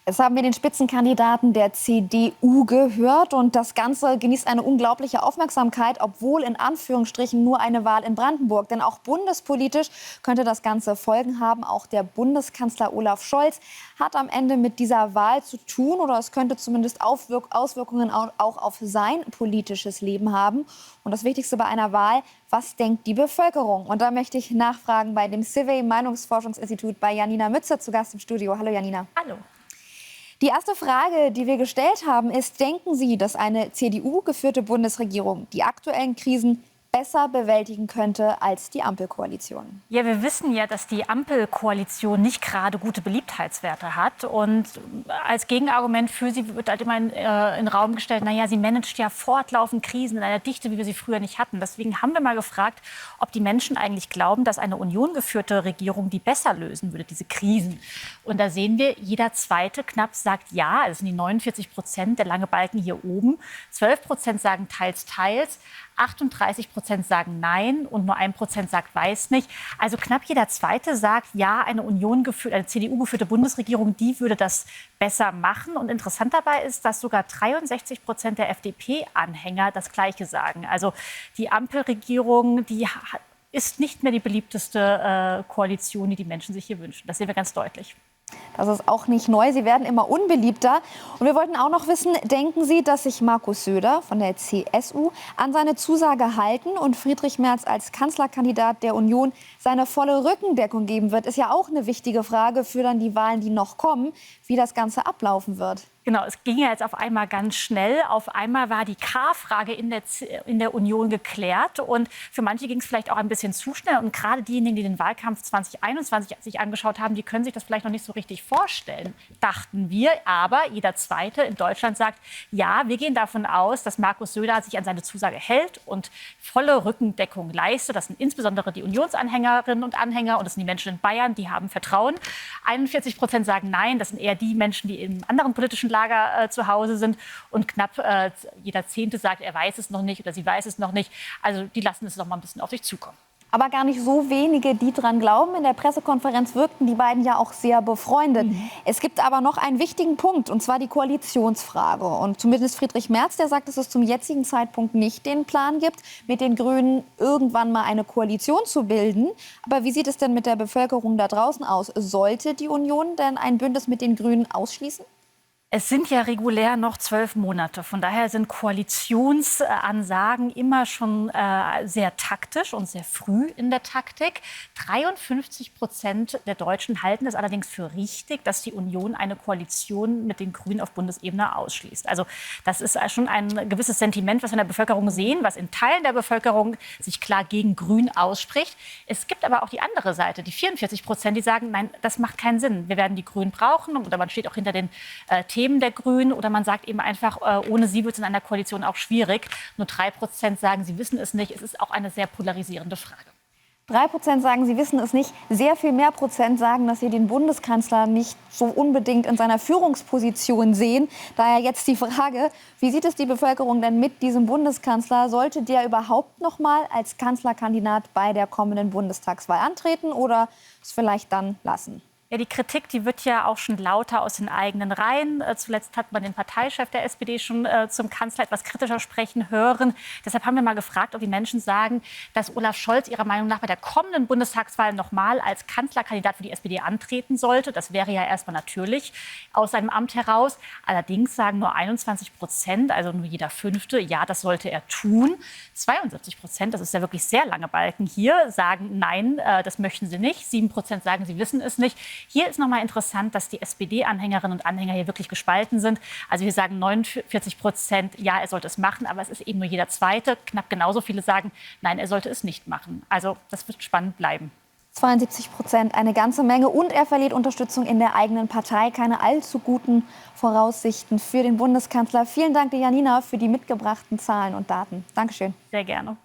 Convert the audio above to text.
Jetzt haben wir den Spitzenkandidaten der CDU gehört und das Ganze genießt eine unglaubliche Aufmerksamkeit, obwohl in Anführungsstrichen nur eine Wahl in Brandenburg. Denn auch bundespolitisch könnte das Ganze Folgen haben. Auch der Bundeskanzler Olaf Scholz hat am Ende mit dieser Wahl zu tun oder es könnte zumindest Auswirkungen auch auf sein politisches Leben haben. Und das Wichtigste bei einer Wahl: Was denkt die Bevölkerung? Und da möchte ich nachfragen bei dem Civey-Meinungsforschungsinstitut bei Janina Mützer zu Gast im Studio. Hallo Janina. Hallo. Die erste Frage, die wir gestellt haben, ist: Denken Sie, dass eine CDU-geführte Bundesregierung die aktuellen Krisen besser bewältigen könnte als die Ampelkoalition? Ja, wir wissen ja, dass die Ampelkoalition nicht gerade gute Beliebtheitswerte hat. Und als Gegenargument für sie wird halt immer in den Raum gestellt, naja, sie managt ja fortlaufend Krisen in einer Dichte, wie wir sie früher nicht hatten. Deswegen haben wir mal gefragt, ob die Menschen eigentlich glauben, dass eine union-geführte Regierung die besser lösen würde, diese Krisen. Und da sehen wir, jeder Zweite knapp sagt ja. Das sind die 49%, der lange Balken hier oben. 12% sagen teils, teils. 38% sagen nein und nur 1% sagt weiß nicht. Also knapp jeder Zweite sagt, ja, eine CDU-geführte Bundesregierung, die würde das besser machen. Und interessant dabei ist, dass sogar 63% der FDP-Anhänger das Gleiche sagen. Also die Ampelregierung, die ist nicht mehr die beliebteste Koalition, die die Menschen sich hier wünschen. Das sehen wir ganz deutlich. Das ist auch nicht neu. Sie werden immer unbeliebter. Und wir wollten auch noch wissen, denken Sie, dass sich Markus Söder von der CSU an seine Zusage halten und Friedrich Merz als Kanzlerkandidat der Union seine volle Rückendeckung geben wird? Ist ja auch eine wichtige Frage für dann die Wahlen, die noch kommen, wie das Ganze ablaufen wird. Genau, es ging ja jetzt auf einmal ganz schnell. Auf einmal war die K-Frage in der Union geklärt. Und für manche ging es vielleicht auch ein bisschen zu schnell. Und gerade diejenigen, die den Wahlkampf 2021 sich angeschaut haben, die können sich das vielleicht noch nicht so richtig vorstellen, dachten wir. Aber jeder Zweite in Deutschland sagt, ja, wir gehen davon aus, dass Markus Söder sich an seine Zusage hält und volle Rückendeckung leistet. Das sind insbesondere die Unionsanhängerinnen und Anhänger und das sind die Menschen in Bayern, die haben Vertrauen. 41% sagen nein, das sind eher die Menschen, die in anderen politischen Lager zu Hause sind. Und knapp jeder Zehnte sagt, er weiß es noch nicht oder sie weiß es noch nicht. Also die lassen es noch mal ein bisschen auf sich zukommen. Aber gar nicht so wenige, die dran glauben. In der Pressekonferenz wirkten die beiden ja auch sehr befreundet. Es gibt aber noch einen wichtigen Punkt, und zwar die Koalitionsfrage. Und zumindest Friedrich Merz, der sagt, dass es zum jetzigen Zeitpunkt nicht den Plan gibt, mit den Grünen irgendwann mal eine Koalition zu bilden. Aber wie sieht es denn mit der Bevölkerung da draußen aus? Sollte die Union denn ein Bündnis mit den Grünen ausschließen? Es sind ja regulär noch 12 Monate. Von daher sind Koalitionsansagen immer schon sehr taktisch und sehr früh in der Taktik. 53% der Deutschen halten es allerdings für richtig, dass die Union eine Koalition mit den Grünen auf Bundesebene ausschließt. Also das ist schon ein gewisses Sentiment, was wir in der Bevölkerung sehen, was in Teilen der Bevölkerung sich klar gegen Grün ausspricht. Es gibt aber auch die andere Seite, die 44%, die sagen, nein, das macht keinen Sinn. Wir werden die Grünen brauchen oder man steht auch hinter den Themen der Grünen oder man sagt eben einfach, ohne sie wird es in einer Koalition auch schwierig. Nur 3% sagen, sie wissen es nicht. Es ist auch eine sehr polarisierende Frage. 3% sagen, sie wissen es nicht. Sehr viel mehr Prozent sagen, dass sie den Bundeskanzler nicht so unbedingt in seiner Führungsposition sehen. Daher jetzt die Frage: Wie sieht es die Bevölkerung denn mit diesem Bundeskanzler? Sollte der überhaupt noch mal als Kanzlerkandidat bei der kommenden Bundestagswahl antreten oder es vielleicht dann lassen? Ja, die Kritik, die wird ja auch schon lauter aus den eigenen Reihen. Zuletzt hat man den Parteichef der SPD schon zum Kanzler etwas kritischer sprechen hören. Deshalb haben wir mal gefragt, ob die Menschen sagen, dass Olaf Scholz ihrer Meinung nach bei der kommenden Bundestagswahl noch mal als Kanzlerkandidat für die SPD antreten sollte. Das wäre ja erstmal natürlich aus seinem Amt heraus. Allerdings sagen nur 21%, also nur jeder Fünfte, ja, das sollte er tun. 72%, das ist ja wirklich sehr lange Balken hier, sagen nein, das möchten sie nicht. 7% sagen, sie wissen es nicht. Hier ist nochmal interessant, dass die SPD-Anhängerinnen und Anhänger hier wirklich gespalten sind. Also wir sagen 49%, ja, er sollte es machen, aber es ist eben nur jeder Zweite. Knapp genauso viele sagen, nein, er sollte es nicht machen. Also das wird spannend bleiben. 72%, eine ganze Menge. Und er verliert Unterstützung in der eigenen Partei. Keine allzu guten Voraussichten für den Bundeskanzler. Vielen Dank, Janina, für die mitgebrachten Zahlen und Daten. Dankeschön. Sehr gerne.